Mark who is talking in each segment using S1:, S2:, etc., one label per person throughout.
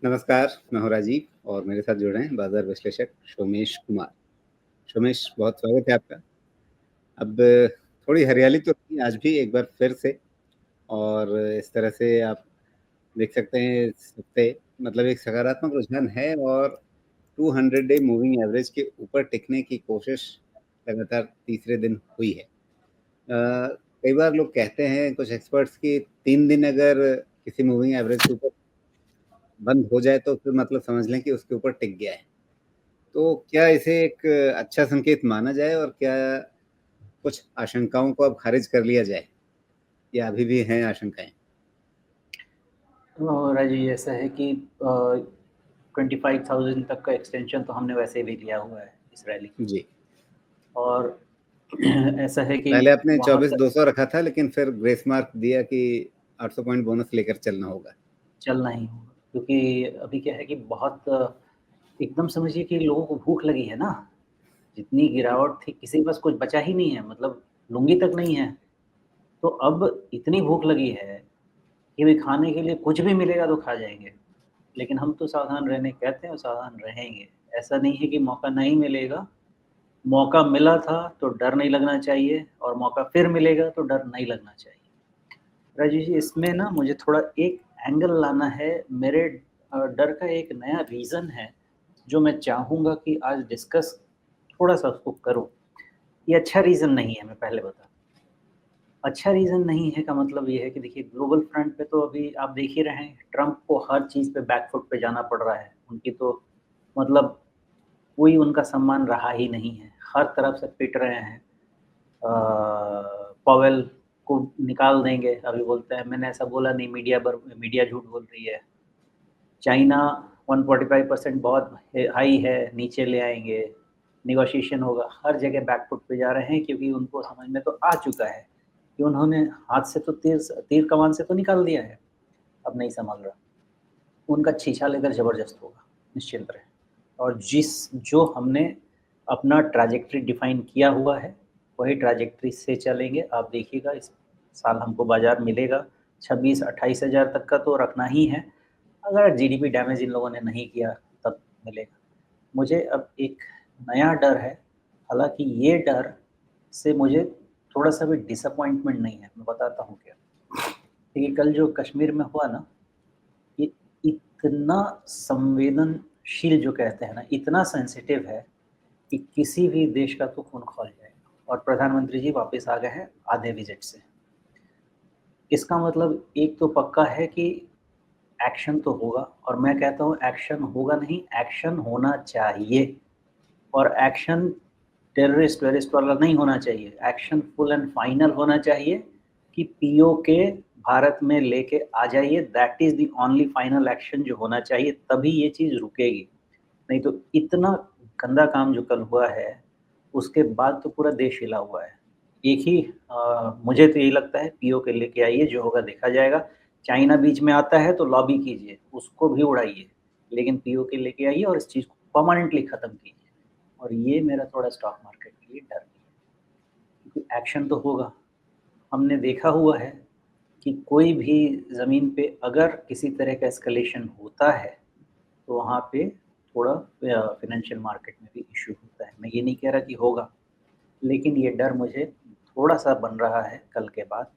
S1: नमस्कार, मैं हूँ राजीव और मेरे साथ जुड़े हैं बाज़ार विश्लेषक सोमेश कुमार। सोमेश, बहुत स्वागत है आपका। अब थोड़ी हरियाली तो थी आज भी एक बार फिर से और इस तरह से आप देख सकते हैं इस हफ़्ते मतलब एक सकारात्मक रुझान है और 200 डे मूविंग एवरेज के ऊपर टिकने की कोशिश लगातार तीसरे दिन हुई है। कई बार लोग कहते हैं कुछ एक्सपर्ट्स कि 3 दिन अगर किसी मूविंग एवरेज के ऊपर बंद हो जाए तो फिर मतलब समझ लें कि उसके ऊपर टिक गया है। तो क्या इसे एक अच्छा संकेत माना जाए और क्या कुछ आशंकाओं को अब खारिज कर लिया जाए या अभी भी हैं आशंकाएँ?
S2: राजीव, ऐसा है कि 25,000 तक का एक्सटेंशन तो हमने वैसे भी लिया हुआ है इस रैली का।
S1: जी।
S2: और ऐसा है कि
S1: पहले आपने
S2: वहाँ तक
S1: 24,200 रखा था लेकिन फिर ग्रेस मार्क दिया कि 800 पॉइंट बोनस लेकर चलना होगा।
S2: चलना ही होगा, क्योंकि अभी क्या है कि बहुत एकदम समझिए कि लोगों को भूख लगी है ना। जितनी गिरावट थी, किसी के पास कुछ बचा ही नहीं है, मतलब लुंगी तक नहीं है। तो अब इतनी भूख लगी है कि भाई खाने के लिए कुछ भी मिलेगा तो खा जाएँगे। लेकिन हम तो सावधान रहने कहते हैं और सावधान रहेंगे। ऐसा नहीं है कि मौका नहीं मिलेगा, मौका मिला था तो डर नहीं लगना चाहिए और मौका फिर मिलेगा तो डर नहीं लगना चाहिए। राजीव जी, इसमें ना मुझे थोड़ा एक एंगल लाना है। मेरे डर का एक नया रीज़न है, जो मैं चाहूँगा कि आज डिस्कस थोड़ा-सा उसको करूँ। ये अच्छा रीज़न नहीं है, मैं पहले बता दूँ। अच्छा रीज़न नहीं है का मतलब ये है कि देखिए, ग्लोबल फ्रंट पे तो अभी आप देख ही रहे हैं, ट्रम्प को हर चीज़ पे बैक फुट पे जाना पड़ रहा है। उनकी तो मतलब कोई उनका सम्मान रहा ही नहीं है। हर तरफ से पिट रहे हैं। पवेल को निकाल देंगे, अभी बोलते हैं मैंने ऐसा बोला नहीं, मीडिया झूठ बोल रही है। चाइना 145% बहुत हाई है, नीचे ले आएँगे, नेगोशिएशन होगा। हर जगह बैक फुट पे जा रहे हैं, क्योंकि उनको समझ में तो आ चुका है कि उन्होंने हाथ से तो तीर कमान से तो निकाल दिया है, अब नहीं सँभल रहा। उनका छीछा लेकर ज़बरदस्त होगा, निश्चिंत रहें। और जो हमने अपना ट्रैजेक्टरी डिफ़ाइन किया हुआ है, वही ट्रैजेक्टरी से चलेंगे। आप देखिएगा, इस साल हमको बाज़ार मिलेगा 26-28 हज़ार तक का तो रखना ही है। अगर जीडीपी डैमेज इन लोगों ने नहीं किया, तब मिलेगा। मुझे अब एक नया डर है, हालाँकि ये डर से मुझे थोड़ा-सा भी डिसअपॉइंटमेंट नहीं है, मैं बताता हूँ क्या। देखिए, कल जो कश्मीर में हुआ ना, ये इतना संवेदनशील जो कहते हैं ना, इतना सेंसिटिव है कि किसी भी देश का तो खून खौल जाएगा। और प्रधानमंत्री जी वापस आ गए हैं आधे विज़िट से। इसका मतलब एक तो पक्का है कि एक्शन तो होगा, और मैं कहता हूँ एक्शन होगा नहीं, एक्शन होना चाहिए। और एक्शन टेररिस्ट-वेरिस्ट वाला नहीं होना चाहिए, एक्शन फुल एंड फाइनल होना चाहिए कि पीओके भारत में लेके आ जाइए। That is the only final action जो होना चाहिए, तभी ये चीज़ रुकेगी। नहीं तो इतना गंदा काम जो कल हुआ है, उसके बाद तो पूरा देश हिला हुआ है। एक ही मुझे तो यही लगता है, पीओके लेके आइए, जो होगा देखा जाएगा। चाइना बीच में आता है तो लॉबी कीजिए, उसको भी उड़ाइए, लेकिन पीओके लेके आइए और इस चीज़ को परमानेंटली खत्म कीजिए। और ये मेरा थोड़ा स्टॉक मार्केट के लिए डर भी है, क्योंकि एक्शन तो होगा। हमने देखा हुआ है कि कोई भी ज़मीन पे अगर किसी तरह का एस्केलेशन होता है, तो वहाँ पे थोड़ा फ़ाइनेंशियल मार्केट में भी इश्यू होता है। मैं ये नहीं कह रहा कि होगा, लेकिन ये डर मुझे थोड़ा-सा बन रहा है कल के बाद।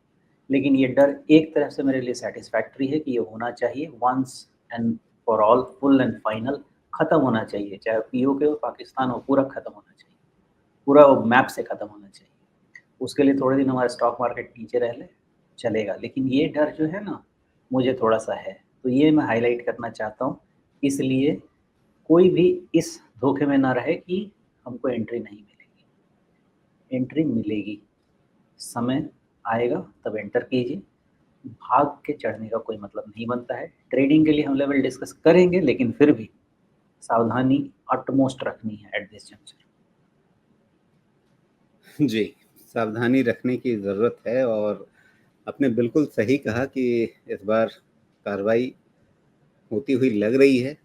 S2: लेकिन ये डर एक तरफ से मेरे लिए सैटिस्फैक्टरी है कि ये होना चाहिए, once and for all, full and final खत्म होना चाहिए। चाहे पीओके हो, पाकिस्तान हो, पूरा खत्म होना चाहिए। पूरा वो मैप से खत्म होना चाहिए। उसके लिए थोड़े दिन हमारा स्टॉक मार्केट नीचे रह ले, चलेगा। लेकिन ये डर जो है ना, मुझे थोड़ा-सा है। तो ये मैं हाइलाइट करना चाहता हूँ। इसलिए कोई भी इस धोखे में ना रहे कि हमको एंट्री नहीं मिलेगी। एंट्री मिलेगी, समय आएगा तब एंटर कीजिए। भाग के चढ़ने का कोई मतलब नहीं बनता है। ट्रेडिंग के लिए हम लेवल डिस्कस करेंगे, लेकिन फिर भी सावधानी utmost रखनी है एट दिस जंक्शन।
S1: जी, सावधानी रखने की ज़रूरत है और आपने बिल्कुल सही कहा कि इस बार कार्रवाई होती हुई लग रही है।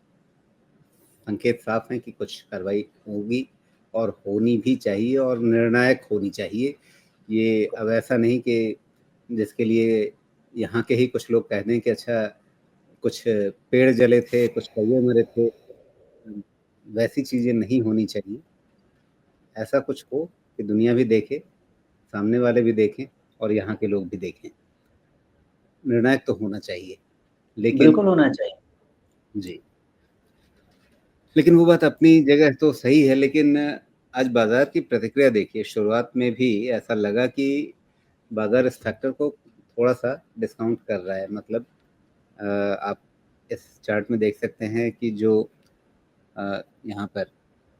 S1: संकेत साफ हैं कि कुछ कार्रवाई होगी और होनी भी चाहिए और निर्णायक होनी चाहिए। ये अब ऐसा नहीं कि जिसके लिए यहाँ के ही कुछ लोग कह दें कि अच्छा कुछ पेड़ जले थे, कुछ कौवे मरे थे, वैसी चीज़ें नहीं होनी चाहिए। ऐसा कुछ हो कि दुनिया भी देखे, सामने वाले भी देखें और यहाँ के लोग भी देखें। निर्णायक तो होना चाहिए, लेकिन
S2: बिल्कुल होना चाहिए।
S1: जी। लेकिन वो बात अपनी जगह तो सही है, लेकिन आज बाज़ार की प्रतिक्रिया देखिए, शुरुआत में भी ऐसा लगा कि बाज़ार इस फैक्टर को थोड़ा-सा डिस्काउंट कर रहा है। मतलब आप इस चार्ट में देख सकते हैं कि जो यहाँ पर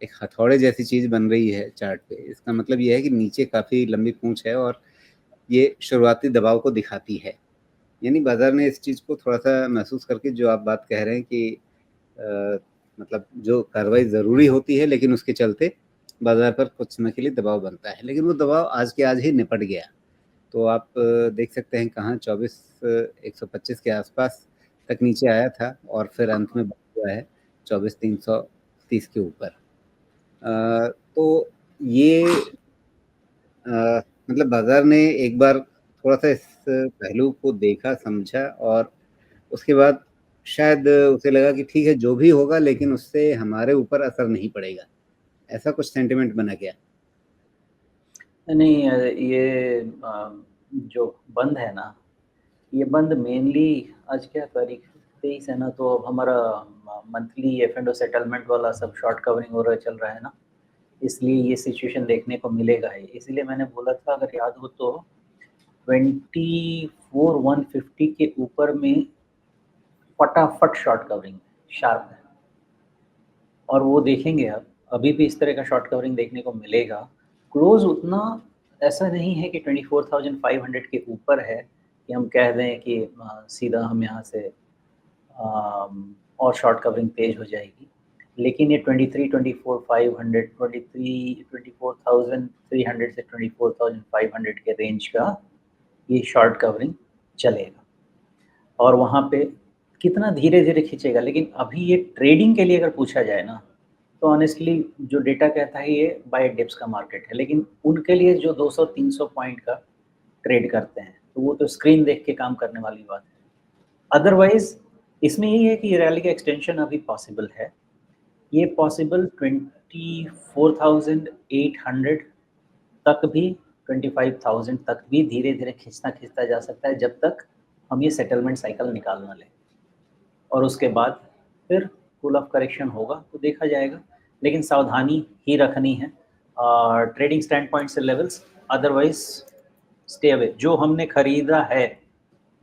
S1: एक हथौड़े जैसी चीज़ बन रही है चार्ट पे, इसका मतलब ये है कि नीचे काफ़ी लंबी पूँछ है और ये शुरुआती दबाव को दिखाती है। यानी बाज़ार ने इस चीज़ को थोड़ा-सा महसूस करके जो आप बात कह रहे हैं कि अ, मतलब जो कार्रवाई ज़रूरी होती है, लेकिन उसके चलते बाज़ार पर कुछ समय के लिए दबाव बनता है। लेकिन वो दबाव आज के आज ही निपट गया। तो आप देख सकते हैं कहाँ 24 125 के आस-पास तक नीचे आया था और फिर अंत में बंद हुआ है 24 330 के ऊपर। तो ये मतलब बाज़ार ने एक बार थोड़ा-सा इस पहलू को देखा, समझा और उसके बाद शायद उसे लगा कि ठीक है, जो भी होगा लेकिन उससे हमारे ऊपर असर नहीं पड़ेगा। ऐसा कुछ सेंटिमेंट बना क्या?
S2: नहीं ये जो बंद है ना, ये बंद मेनली आज क्या तारीख 23 है ना, तो अब हमारा मंथली एफ-एंड-ओ सेटलमेंट वाला सब शॉर्ट कवरिंग हो रहा चल रहा है ना, इसलिए ये सिचुएशन देखने को मिलेगा ही। इसीलिए मैंने बोला था अगर याद हो तो 24,150 के ऊपर में फटाफट शॉर्ट कवरिंग शार्प है और वो देखेंगे आप, अभी भी इस तरह का शॉर्ट कवरिंग देखने को मिलेगा। क्लोज़ उतना ऐसा नहीं है कि 24,500 के ऊपर है कि हम कह दें कि सीधा हम यहाँ से और शॉर्ट कवरिंग तेज़ हो जाएगी। लेकिन ये 23, 24,500, 23, 24,300 से 24,500 के रेंज का ये शॉर्ट कवरिंग चलेगा और वहाँ पे कितना धीरे-धीरे खींचेगा, लेकिन अभी ये ट्रेडिंग के लिए अगर पूछा जाए ना, तो ऑनेस्टली जो डेटा कहता है ये बाय डिप्स का मार्केट है, लेकिन उनके लिए जो 200-300 पॉइंट का ट्रेड करते हैं, तो वो तो स्क्रीन देख के काम करने वाली बात है। अदरवाइज़ इसमें यही है कि ये रैली का एक्सटेंशन अभी पॉसिबल है। ये पॉसिबल 24,800 तक भी, 25,000 तक भी धीरे-धीरे खींचता-खींचता जा सकता है जब तक हम ये सेटलमेंट साइकिल निकाल ना लें। और उसके बाद फिर कूल ऑफ करेक्शन होगा तो देखा जाएगा, लेकिन सावधानी ही रखनी है ट्रेडिंग स्टैंड पॉइंट से लेवल्स, अदरवाइज स्टे अवे। जो हमने खरीदा है,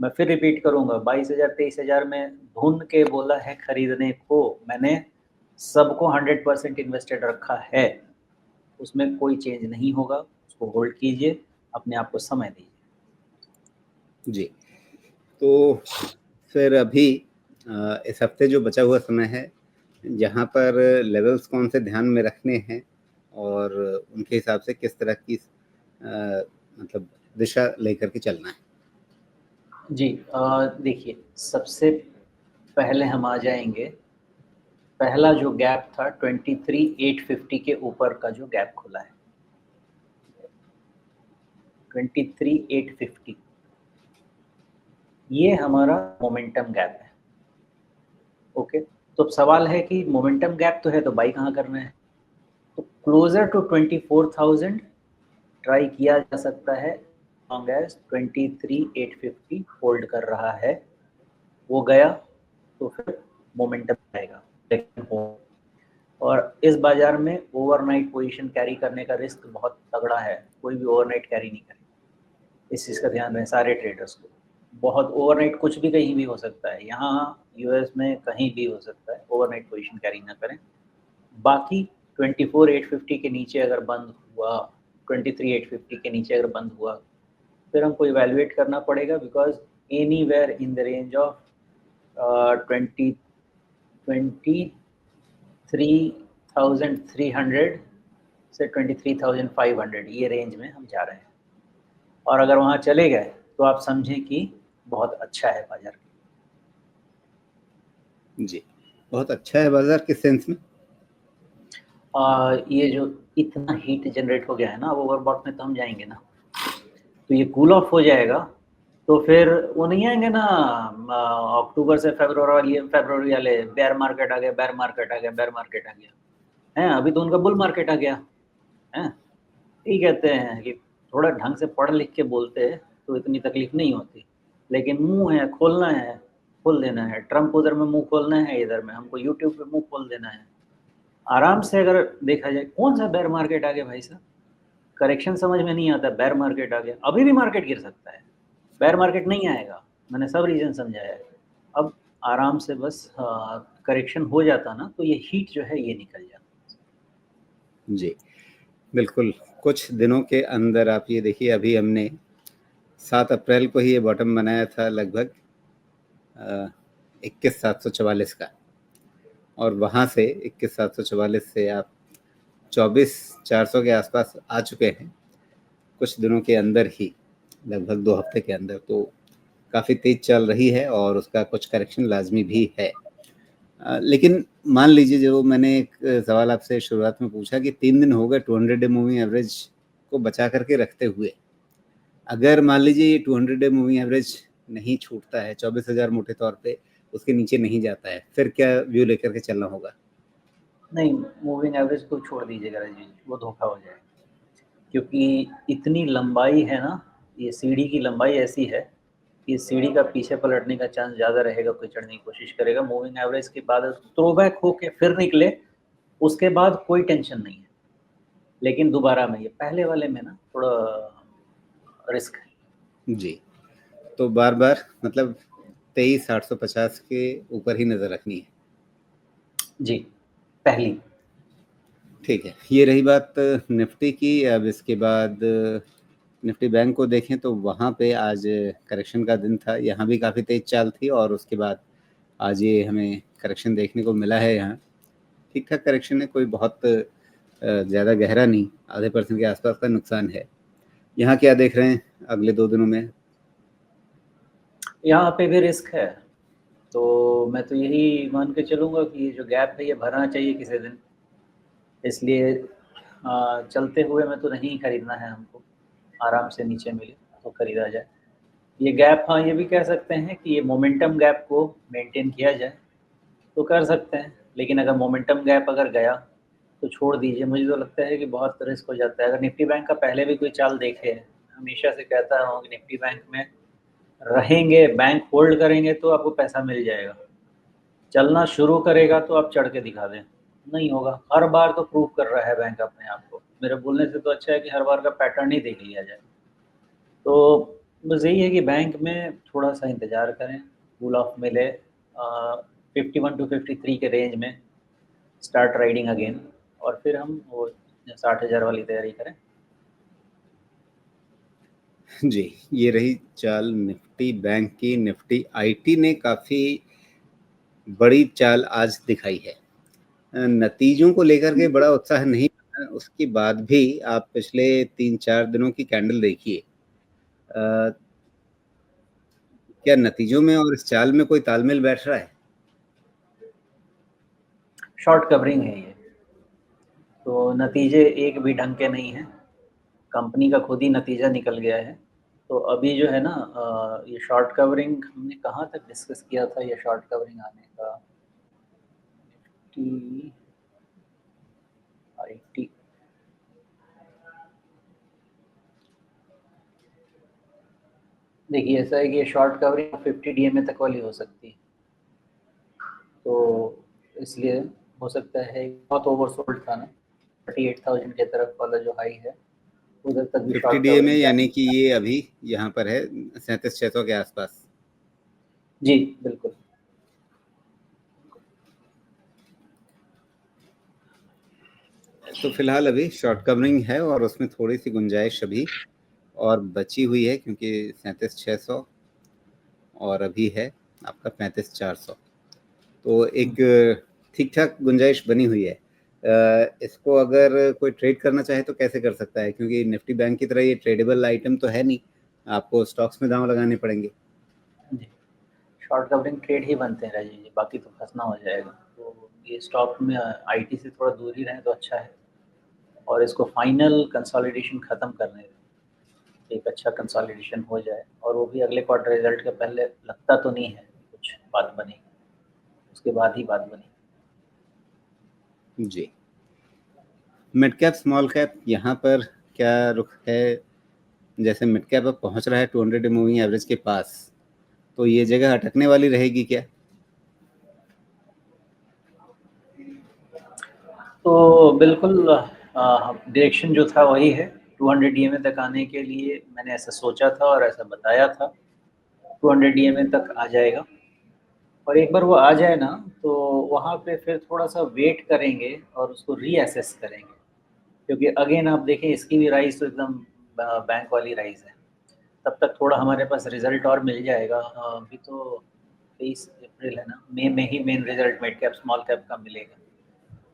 S2: मैं फिर रिपीट करूंगा, 22,000 23,000 में धुन के बोला है खरीदने को, मैंने सबको 100% इन्वेस्टेड रखा है, उसमें कोई चेंज नहीं होगा। उसको होल्ड कीजिए, अपने आप को समय दीजिए।
S1: जी। तो फिर अभी इस हफ्ते जो बचा हुआ समय है, यहाँ पर लेवल्स कौन से ध्यान में रखने हैं और उनके हिसाब से किस तरह की मतलब दिशा लेकर के चलना है?
S2: जी देखिए, सबसे पहले हम आ जाएँगे, पहला जो गैप था 23,850 के ऊपर का जो गैप खुला है, 23,850 ये हमारा मोमेंटम गैप है, ओके? तो अब सवाल है कि मोमेंटम गैप तो है, तो बाई कहाँ करना है? तो क्लोज़र टू 24,000 ट्राई किया जा सकता है, लॉन्ग एज़ 23,850 होल्ड कर रहा है, वो गया तो फिर मोमेंटम आएगा। लेकिन हो और इस बाज़ार में ओवरनाइट पोज़ीशन कैरी करने का रिस्क बहुत तगड़ा है, कोई भी ओवरनाइट कैरी नहीं करेगा। इस चीज़ का ध्यान रहे सारे ट्रेडर्स को। बहुत ओवरनाइट कुछ भी कहीं भी हो सकता है, यहाँ यूएस में कहीं भी हो सकता है, ओवरनाइट पोज़ीशन कैरी ना करें। बाकी 24,850 के नीचे अगर बंद हुआ, 23,850 के नीचे अगर बंद हुआ, फिर हमको इवैल्यूएट करना पड़ेगा, because anywhere in the range of 20 23,300 से 23,500 ये रेंज में हम जा रहे हैं और अगर वहाँ चले गए तो आप समझें कि बहुत अच्छा है बाज़ार।
S1: जी। बहुत अच्छा है बाज़ार किस सेंस में?
S2: ये जो इतना हीट जनरेट हो गया है ना, अब ओवरबॉट में तो हम जाएँगे ना, तो ये कूल ऑफ हो जाएगा, तो फिर वो नहीं आएँगे ना अक्टूबर से फ़रवरी वाले बेयर मार्केट आ गया, बेयर मार्केट आ गया, बेयर मार्केट आ गया। हैं, अभी तो उनका बुल मार्केट आ गया, हैं? यही कहते हैं कि थोड़ा ढंग से पढ़ लिख के बोलते तो इतनी तकलीफ़ नहीं होती। लेकिन मुँह है, खोलना है, खोल देना है। ट्रम्प उधर में मुँह खोलना है, इधर में हमको यूट्यूब पे मुँह खोल देना है। आराम से अगर देखा जाए कौन-सा बेयर मार्केट आ गया भाई साहब? करेक्शन समझ में नहीं आता, बेयर मार्केट आ गया। अभी भी मार्केट गिर सकता है, बेयर मार्केट नहीं आएगा। मैंने सब रीज़न समझाया है। अब आराम से बस करेक्शन हो जाता ना तो ये हीट जो है ये निकल जाता।
S1: जी, बिल्कुल। कुछ दिनों के अंदर आप ये देखिए, अभी हमने 7 अप्रैल को ही ये बॉटम बनाया था लगभग 21,744 का, और वहाँ से 21,744 से आप 24,400 के आसपास आ चुके हैं कुछ दिनों के अंदर ही, लगभग 2 हफ्ते के अंदर। तो काफ़ी तेज़ चल रही है और उसका कुछ करेक्शन लाज़मी भी है। लेकिन मान लीजिए, जो मैंने एक सवाल आपसे शुरुआत में पूछा कि 3 दिन हो गए 200 डे मूविंग एवरेज को बचा करके रखते हुए, अगर मान लीजिए ये 200 डे मूविंग एवरेज नहीं छूटता है, 24,000 मोटे तौर पे उसके नीचे नहीं जाता है, फिर क्या व्यू लेकर के चलना होगा?
S2: नहीं, मूविंग एवरेज को छोड़ दीजिएगा राजीव जी, वो धोखा हो जाएगा। क्योंकि इतनी लंबाई है ना, ये सीढ़ी की लंबाई ऐसी है कि सीढ़ी का पीछे पलटने का चांस ज़्यादा रहेगा, कोई चढ़ने की कोशिश करेगा। मूविंग एवरेज के बाद थ्रोबैक होके फिर निकले, उसके बाद कोई टेंशन नहीं है। लेकिन दोबारा में ये पहले वाले में ना थोड़ा रिस्क है।
S1: जी, तो बार-बार मतलब 23,850 के ऊपर ही नज़र रखनी है।
S2: जी, पहली।
S1: ठीक है, ये रही बात निफ्टी की। अब इसके बाद निफ्टी बैंक को देखें तो वहाँ पे आज करेक्शन का दिन था, यहाँ भी काफ़ी तेज़ चाल थी और उसके बाद आज ये हमें करेक्शन देखने को मिला है यहाँ। ठीक-ठाक करेक्शन है, कोई बहुत ज़्यादा गहरा नहीं, आधे % के आसपास का नुकसान है। यहाँ क्या देख रहे हैं अगले 2 दिनों में?
S2: यहाँ पे भी रिस्क है, तो मैं तो यही मान के चलूँगा कि ये जो गैप है ये भरना चाहिए किसी दिन। इसलिए चलते हुए में तो नहीं खरीदना है हमको, आराम से नीचे मिले तो खरीदा जाए। ये गैप, हाँ, ये भी कह सकते हैं कि ये मोमेंटम गैप को मेंटेन किया जाए, तो कर सकते हैं। लेकिन अगर मोमेंटम गैप अगर गया, तो छोड़ दीजिए। मुझे तो लगता है कि बहुत रिस्क हो जाता है। अगर निफ्टी बैंक का पहले भी कोई चाल देखे, हमेशा से कहता हूँ कि निफ्टी बैंक में रहेंगे, बैंक होल्ड करेंगे तो आपको पैसा मिल जाएगा। चलना शुरू करेगा तो आप चढ़ के दिखा दें, नहीं होगा। हर बार तो प्रूव कर रहा है बैंक अपने आप को। मेरे बोलने से तो अच्छा है कि हर बार का पैटर्न ही देख लिया जाए। तो बस यही है कि बैंक में थोड़ा-सा इंतज़ार करें, कूल ऑफ मिले 51 टू 53 के रेंज में स्टार्ट राइडिंग अगेन, और फिर हम वो 60,000 वाली तैयारी करें।
S1: जी, ये रही चाल निफ्टी बैंक की। निफ्टी आईटी ने काफ़ी बड़ी चाल आज दिखाई है। नतीजों को लेकर के बड़ा उत्साह नहीं था, उसके बाद भी आप पिछले 3-4 दिनों की कैंडल देखिए। क्या नतीजों में और इस चाल में कोई तालमेल बैठ रहा है?
S2: शॉर्ट कवरिंग है ये, तो नतीजे एक भी ढंग के नहीं हैं। कंपनी का खुद ही नतीजा निकल गया है। तो अभी जो है ना ये शॉर्ट कवरिंग हमने कहाँ तक डिस्कस किया था, ये शॉर्ट कवरिंग आने का? निफ्टी आईटी, देखिए ऐसा है कि ये शॉर्ट कवरिंग 50 डीएमए तक वाली हो सकती है। तो इसलिए हो सकता है बहुत ओवरसोल्ड था ना, 38,000 की तरफ वाला जो हाई है, उधर तक भी
S1: 50
S2: शॉर्ट
S1: डीए में,
S2: कवरिंग
S1: यानी
S2: जाने
S1: कि
S2: की।
S1: ये अभी यहाँ पर है 37,600 के आसपास।
S2: जी, बिल्कुल।
S1: तो फिलहाल अभी शॉर्ट कवरिंग है और उसमें थोड़ी सी गुंजाइश अभी और बची हुई है, क्योंकि 37,600 और अभी है आपका 35,400, तो एक ठीक ठाक गुंजाइश बनी हुई है। इसको अगर कोई ट्रेड करना चाहे तो कैसे कर सकता है, क्योंकि निफ्टी बैंक की तरह ये ट्रेडेबल आइटम तो है नहीं, आपको स्टॉक्स में दांव लगाने पड़ेंगे।
S2: जी, शॉर्ट कवरिंग ट्रेड ही बनते हैं राजीव जी, बाकी तो फँसना हो जाएगा। तो ये स्टॉक में आईटी से थोड़ा दूर ही रहें तो अच्छा है, और इसको फाइनल कंसोलिडेशन ख़त्म करने दें। एक अच्छा कंसोलिडेशन हो जाए और वो भी अगले क्वार्टर रिजल्ट के पहले लगता तो नहीं है कुछ बात बनेगी, उसके बाद ही बात बनेगी।
S1: जी। मिड कैप, स्मॉल कैप यहाँ पर क्या रुख है? जैसे मिड कैप अब पहुँच रहा है 200 मूविंग एवरेज के पास, तो ये जगह अटकने वाली रहेगी क्या?
S2: तो बिल्कुल डायरेक्शन जो था वही है, 200 ईएमए तक आने के लिए मैंने ऐसा सोचा था और ऐसा बताया था, 200 ईएमए तक आ जाएगा और एक बार वो आ जाए ना, तो वहाँ पे फिर थोड़ा-सा वेट करेंगे और उसको रीअसेस करेंगे। क्योंकि अगेन आप देखें इसकी भी राइज़ तो एकदम बैंक वाली राइज़ है। तब तक थोड़ा हमारे पास रिज़ल्ट और मिल जाएगा। अभी तो 23 अप्रैल है ना, मई में ही main result mid cap, small cap का मिलेगा।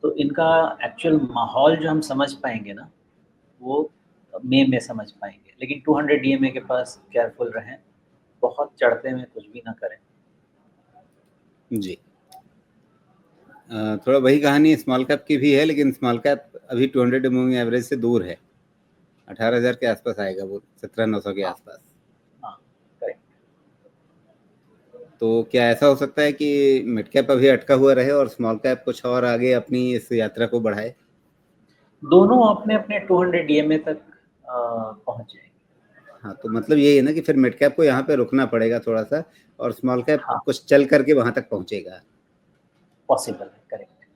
S2: तो इनका एक्चुअल माहौल जो हम समझ पाएँगे ना, वो मई में समझ पाएँगे। लेकिन 200 ईएमए के पास केयरफुल रहें, बहुत चढ़ते में कुछ भी ना करें।
S1: जी। थोड़ा वही कहानी स्मॉल कैप की भी है, लेकिन स्मॉल कैप अभी 200 मूविंग एवरेज से दूर है। 18,000 के आसपास आएगा वो, 17,900 के
S2: हाँ,
S1: आसपास।
S2: हाँ, करेक्ट।
S1: तो क्या ऐसा हो सकता है कि मिड कैप अभी अटका हुआ रहे और स्मॉल कैप कुछ और आगे अपनी इस यात्रा को बढ़ाए?
S2: दोनों अपने-अपने 200 ईएमए तक पहुँच जाएँगे।
S1: हाँ, तो मतलब यही है ना कि फिर मिड कैप को यहाँ पे रुकना पड़ेगा थोड़ा-सा और स्मॉल कैप
S2: हाँ,
S1: कुछ चल करके वहाँ तक पहुँचेगा।
S2: पॉसिबल है, करेक्ट।